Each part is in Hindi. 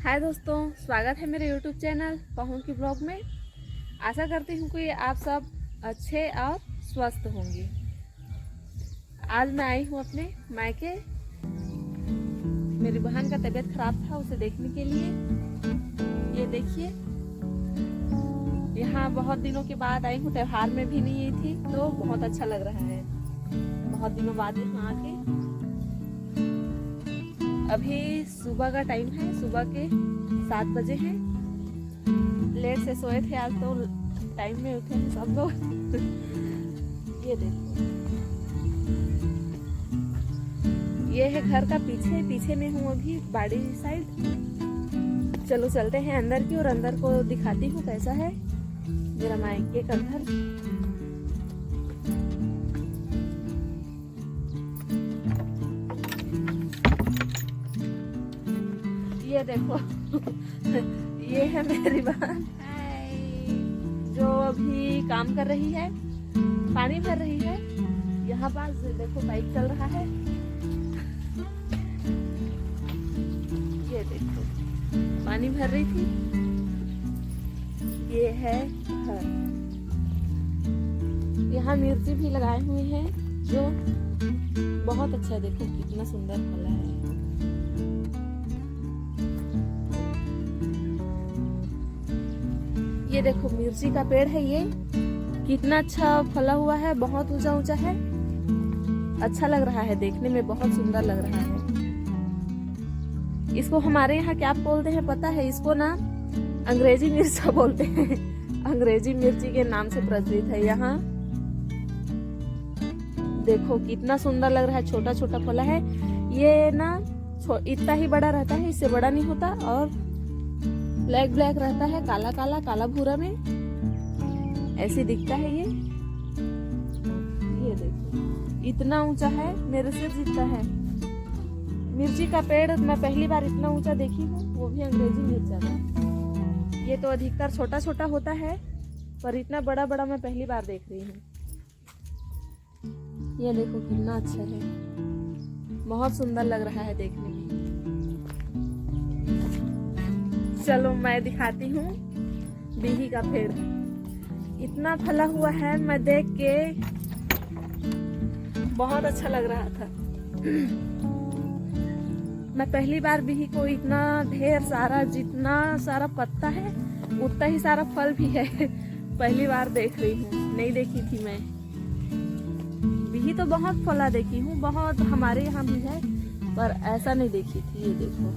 हाय दोस्तों, स्वागत है मेरे YouTube चैनल पहुन की ब्लॉग में। आशा करती हूँ कि आप सब अच्छे और स्वस्थ होंगे। आज मैं आई हूँ अपने मायके। मेरी बहन का तबीयत खराब था, उसे देखने के लिए। ये देखिए, यहाँ बहुत दिनों के बाद आई हूँ। त्योहार में भी नहीं आई थी तो बहुत अच्छा लग रहा है बहुत दिनों बाद यहाँ आके। अभी सुबह का टाइम है, सुबह के 7 बजे हैं। लेट से सोए थे आज तो टाइम में उठे हैं सब लोग। ये देखो, ये है घर का पीछे में हूँ अभी, बाड़ी साइड। चलो चलते हैं अंदर की और अंदर को दिखाती हूँ कैसा है मेरा मायके का घर। ये देखो, ये है मेरी बहन जो अभी काम कर रही है, पानी भर रही है। यहाँ पास देखो बाइक चल रहा है। ये देखो, पानी भर रही थी। ये है घर। यहाँ मिर्ची भी लगाए हुए हैं जो बहुत अच्छा, देखो कितना सुंदर फला है। ये देखो मिर्ची का पेड़ है, ये कितना अच्छा फला हुआ है, बहुत ऊंचा ऊंचा है। अच्छा लग रहा है, देखने में बहुत सुंदर लग रहा है। इसको हमारे यहाँ क्या बोलते हैं पता है? इसको ना अंग्रेजी मिर्चा बोलते हैं। अंग्रेजी मिर्ची के नाम से प्रचलित है यहाँ। देखो कितना सुंदर लग रहा है, छोटा छोटा फला है। ये ना इतना ही बड़ा रहता है, इससे बड़ा नहीं होता। और ब्लैक ब्लैक रहता है, काला काला काला भूरा में ऐसे दिखता है। ये देखो इतना ऊंचा है, मेरे सिर जितना है। मिर्ची का पेड़ मैं पहली बार इतना ऊंचा देखी हूँ, वो भी अंग्रेजी मिर्चा का। ये तो अधिकतर छोटा छोटा होता है, पर इतना बड़ा बड़ा मैं पहली बार देख रही हूँ। ये देखो कितना अच्छा है, बहुत सुंदर लग रहा है देखने में। चलो मैं दिखाती हूँ बिही का पेड़। इतना फला हुआ है, मैं देख के बहुत अच्छा लग रहा था। मैं पहली बार बिही को इतना ढेर सारा, जितना सारा पत्ता है उतना ही सारा फल भी है, पहली बार देख रही हूँ। नहीं देखी थी मैं बिही, तो बहुत फला देखी हूँ, बहुत हमारे यहाँ भी है, पर ऐसा नहीं देखी थी। ये देखो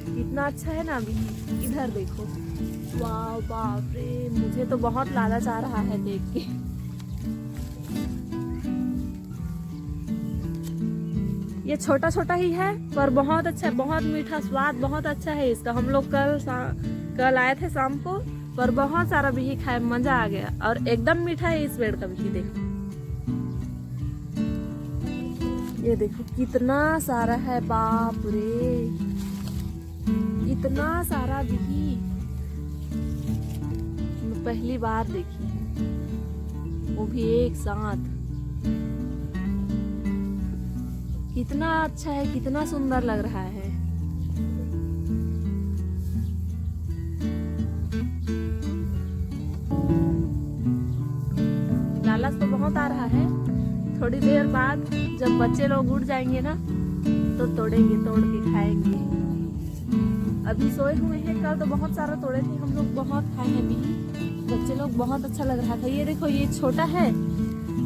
कितना अच्छा है ना बिही। इधर देखो, वाह बाप रे, मुझे तो बहुत लालच आ रहा है देख के। ये छोटा छोटा ही है पर बहुत अच्छा, बहुत मीठा, स्वाद बहुत अच्छा है इसका। हम लोग कल आए थे शाम को, पर बहुत सारा बिही खाए, मजा आ गया। और एकदम मीठा है इस पेड़ का बिही। देखो ये देखो कितना सारा है, बाप रे इतना सारा बिही मैं पहली बार देखी, वो भी एक साथ। कितना अच्छा है, कितना सुंदर लग रहा है। लालच तो बहुत आ रहा है। थोड़ी देर बाद जब बच्चे लोग उठ जाएंगे ना तो तोड़ेंगे, तोड़ के खाएंगे। अभी सोए हुए हैं, कल तो बहुत सारा तोड़े थे हम लोग, बहुत खाए हैं भी। बच्चे लोग, बहुत अच्छा लग रहा था। ये देखो, ये छोटा है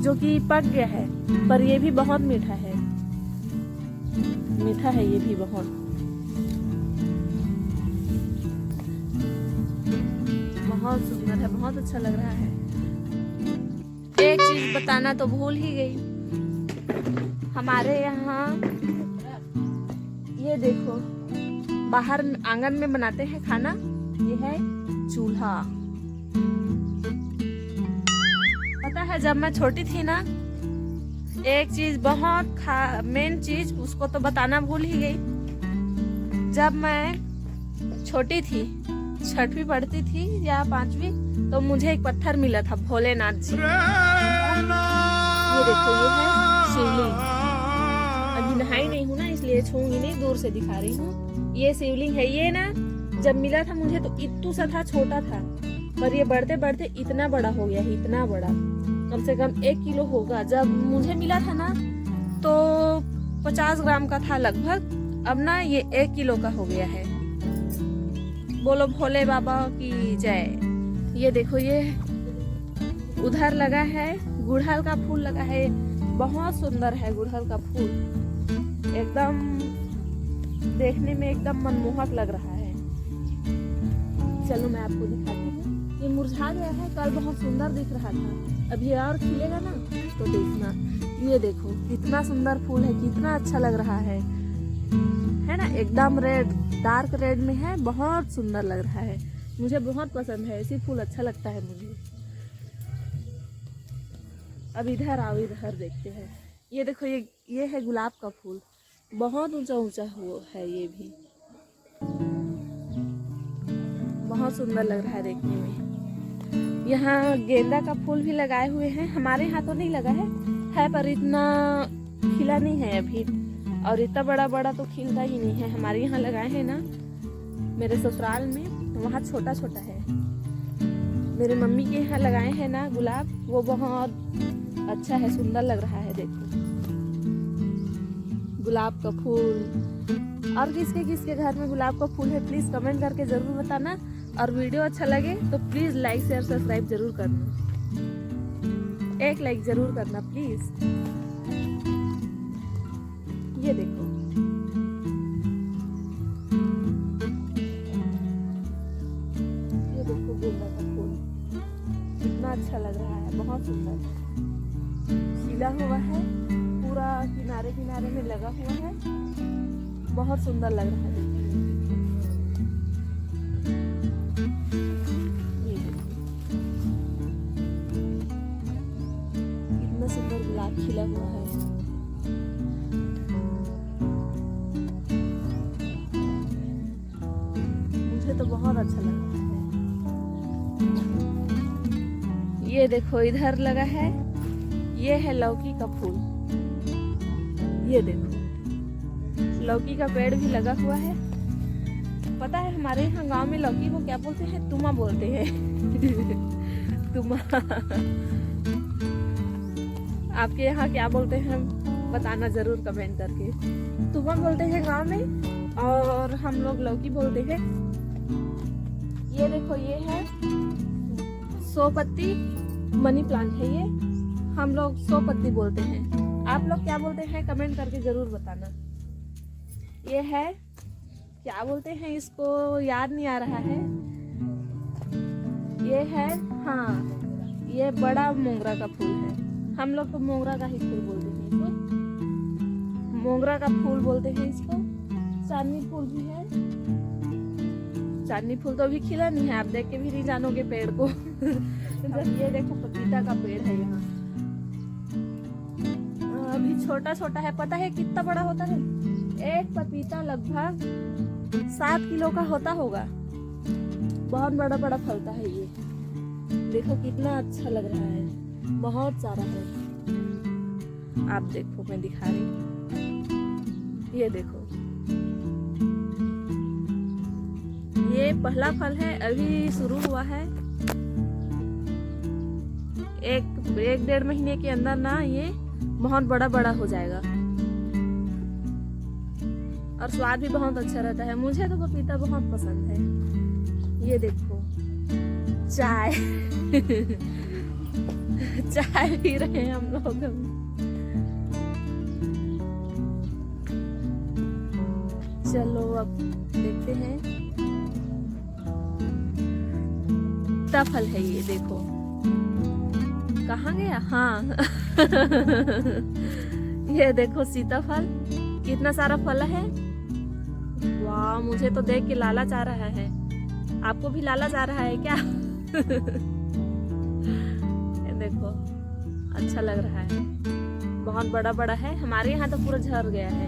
जो कि पक गया है, पर ये भी बहुत मीठा है। मीठा है ये भी बहुत। बहुत सुंदर है, बहुत अच्छा लग रहा है। एक चीज बताना तो भूल ही गई। हमारे यहाँ ये देखो, बाहर आंगन में बनाते हैं खाना। ये है चूल्हा। पता है जब मैं छोटी थी ना, एक चीज बहुत मेन चीज, उसको तो बताना भूल ही गई। जब मैं छोटी थी, 6वीं पढ़ती थी या 5वीं, तो मुझे एक पत्थर मिला था, भोलेनाथ जी। ये देखो, ये है शिवलिंग। अभी नहाई नहीं हूँ ना, इसलिए छूंगी नहीं, दूर से दिखा रही हूँ। ये शिवलिंग है। ये ना जब मिला था मुझे तो इतू सा था, छोटा था, पर ये बढ़ते बढ़ते इतना बड़ा हो गया है, इतना बड़ा, कम से कम 1 किलो होगा। जब मुझे मिला था ना तो 50 ग्राम का था लगभग, अब ना ये 1 किलो का हो गया है। बोलो भोले बाबा की जय। ये देखो, ये उधर लगा है गुड़हल का फूल लगा है, बहुत सुंदर है गुड़हल का फूल, एकदम देखने में एकदम मनमोहक लग रहा है। चलो मैं आपको दिखाती हूँ। ये मुरझा गया है, कल बहुत सुंदर दिख रहा था, अभी और खिलेगा ना तो देखना। ये देखो कितना सुंदर फूल है, कितना अच्छा लग रहा है ना, एकदम रेड, डार्क रेड में है, बहुत सुंदर लग रहा है। मुझे बहुत पसंद है, ऐसी फूल अच्छा लगता है मुझे। अब इधर आओ, इधर देखते हैं। ये देखो, ये है गुलाब का फूल, बहुत ऊंचा ऊंचा हुआ है, ये भी बहुत सुंदर लग रहा है देखने में। यहाँ गेंदा का फूल भी लगाए हुए हैं, हमारे यहाँ तो नहीं लगा है पर इतना खिला नहीं है अभी, और इतना बड़ा बड़ा तो खिलता ही नहीं है। हमारे यहाँ लगाए हैं ना, मेरे ससुराल में, वहाँ छोटा छोटा है। मेरे मम्मी के यहाँ लगाए हैं ना गुलाब, वो बहुत अच्छा है, सुंदर लग रहा है। देखो गुलाब का फूल। और किसके किसके घर में गुलाब का फूल है प्लीज कमेंट करके जरूर बताना, और वीडियो अच्छा लगे तो प्लीज लाइक शेयर सब्सक्राइब जरूर करना, एक लाइक जरूर करना प्लीज। ये देखो, ये देखो गेंदा का फूल कितना अच्छा लग रहा है, बहुत सुंदर खिला हुआ है, पूरा किनारे किनारे में लगा हुआ है, बहुत सुंदर लग रहा है। ये देखो कितना सुंदर गुलाब खिला हुआ है। मुझे तो बहुत अच्छा लग रहा है। ये देखो इधर लगा है, ये है लौकी का फूल। ये देखो लौकी का पेड़ भी लगा हुआ है। पता है हमारे यहाँ गांव में लौकी को क्या बोलते हैं? तुमा बोलते हैं। तुमा। आपके यहाँ क्या बोलते हैं बताना जरूर कमेंट करके। तुमा बोलते हैं गांव में, और हम लोग लौकी बोलते हैं। ये देखो, ये है 100 पत्ती मनी प्लांट है, ये हम लोग 100 पत्ती बोलते हैं। आप लोग क्या बोलते हैं कमेंट करके जरूर बताना। ये है, क्या बोलते हैं इसको, याद नहीं आ रहा है। ये है, हाँ, ये बड़ा मोगरा का फूल है, हम लोग तो मोगरा का ही फूल बोलते हैं इसको, मोगरा का फूल बोलते हैं इसको। चांदनी फूल भी है, चांदनी फूल तो अभी खिला नहीं है, आप देख के भी नहीं जानोगे पेड़ को। ये देखो पपीता का पेड़ है यहाँ, अभी छोटा छोटा है। पता है कितना बड़ा होता है? एक पपीता लगभग 7 किलो का होता होगा, बहुत बड़ा बड़ा फलता है ये। देखो कितना अच्छा लग रहा है, बहुत सारा है। आप देखो, मैं दिखा रही हूँ, ये देखो, ये पहला फल है, अभी शुरू हुआ है। एक डेढ़ महीने के अंदर ना ये बहुत बड़ा बड़ा हो जाएगा, और स्वाद भी बहुत अच्छा रहता है। मुझे तो पपीता बहुत पसंद है। ये देखो चाय। चाय पी रहे हैं हम लोग। चलो अब देखते हैं। सीताफल है ये, देखो कहाँ गया, हाँ। ये देखो सीताफल, कितना सारा फल है। वाह, मुझे तो देख के लालच आ रहा है। आपको भी लालच आ रहा है क्या? ये देखो अच्छा लग रहा है, बहुत बड़ा बड़ा है। हमारे यहाँ तो पूरा झड़ गया है,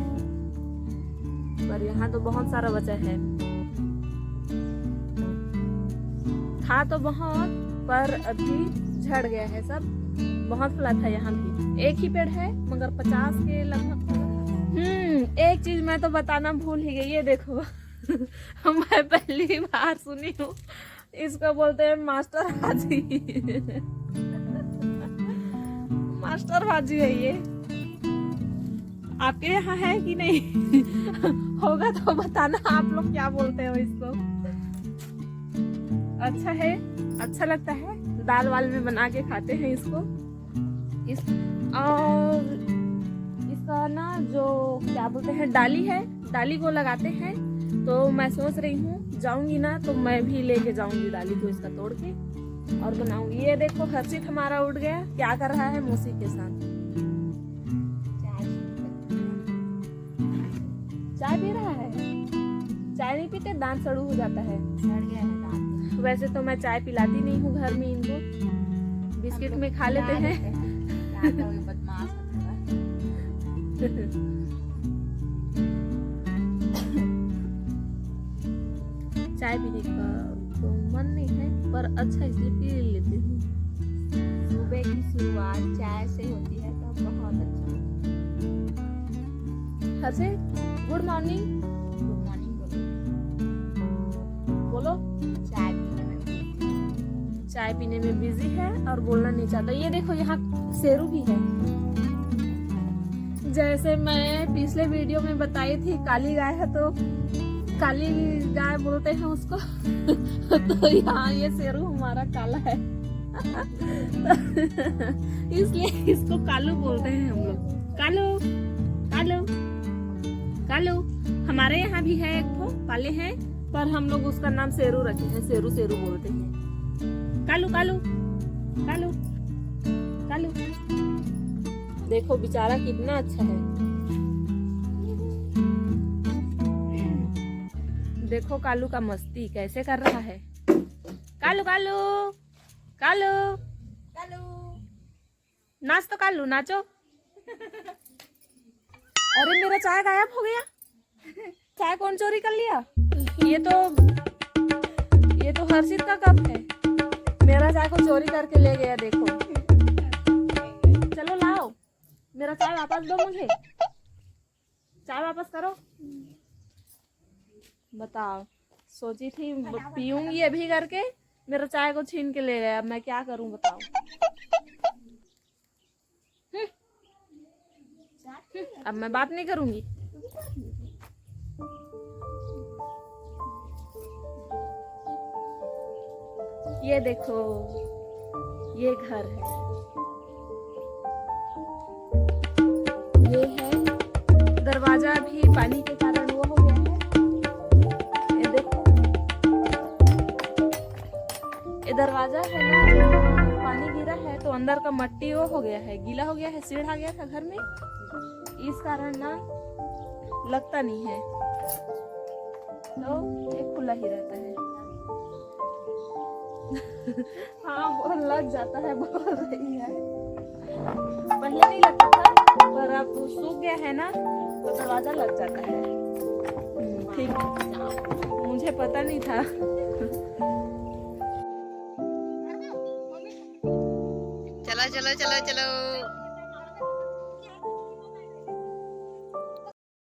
पर यहाँ तो बहुत सारा बचा है। था तो बहुत, पर अभी झड़ गया है सब। बहुत फला था यहाँ भी, एक ही पेड़ है मगर 50 के लगभग। एक चीज मैं तो बताना भूल ही गई, ये देखो। मैं पहली बार सुनी हूँ, इसको बोलते हैं मास्टर भाजी। मास्टर भाजी है ये। आपके यहाँ है कि नहीं? होगा तो बताना आप लोग क्या बोलते हो इसको। अच्छा है, अच्छा लगता है, दाल वाल में बना के खाते हैं इसको। और इसका ना जो क्या बोलते हैं डाली है, डाली को लगाते हैं। तो मैं सोच रही हूँ जाऊंगी ना तो मैं भी लेके जाऊंगी डाली को, इसका तोड़ के और बनाऊंगी। ये देखो हर्षित हमारा उठ गया, क्या कर रहा है मौसी के साथ? चाय पी रहा है। चाय नहीं पीते, दांत सड़ू हो जाता है। सड़ गया है दांत। वैसे तो मैं चाय पिलाती नहीं हूँ घर में इनको, बिस्किट में खा लेते हैं। बदमाश चाय पीने का तो मन नहीं है, पर अच्छा इसलिए पी लेती हूँ। सुबह की शुरुआत चाय से होती है तो बहुत अच्छा। हर्षे गुड मॉर्निंग। गुड मॉर्निंग बोलो। चाय पीने में बिजी है और बोलना नहीं चाहता। ये देखो यहाँ शेरू भी है। जैसे मैं पिछले वीडियो में बताई थी काली गाय है तो काली गाय बोलते हैं उसको। तो यहाँ ये शेरू हमारा काला है। इसलिए इसको कालू बोलते हैं हम लोग। कालू कालू कालू। हमारे यहाँ भी है एक ठो पाले हैं, पर हम लोग उसका नाम शेरू रखे हैं। शेरू शेरू बोलते हैं। कालू कालू कालू कालू। देखो बेचारा कितना अच्छा है। देखो कालू का मस्ती कैसे कर रहा है। कालू कालू कालू कालू नाच तो कालू नाचो। अरे मेरा चाय गायब हो गया। चाय कौन चोरी कर लिया? ये तो हर्षित का कप है। मेरा चाय को चोरी करके ले गया। देखो चलो लाओ, मेरा चाय वापस दो मुझे। चाय वापस करो। बताओ, सोची थी पीऊंगी अभी करके, मेरा चाय को छीन के ले गया। अब मैं क्या करूं बताओ। अब मैं बात नहीं करूंगी। ये देखो ये घर है, ये है दरवाजा भी पानी के कारण वो हो गया है। ये देखो ये दरवाजा है ना, जो पानी गिरा है तो अंदर का मट्टी वो हो गया है, गीला हो गया है, सीढ़ आ गया था घर में, इस कारण ना लगता नहीं है, तो ये खुला ही रहता है। हाँ वो लग जाता है, बोल रही है। पहले नहीं लगता था, पर अब सूख गया है ना तो दरवाजा लग जाता है। ठीक, मुझे पता नहीं था। चलो चलो चलो चलो।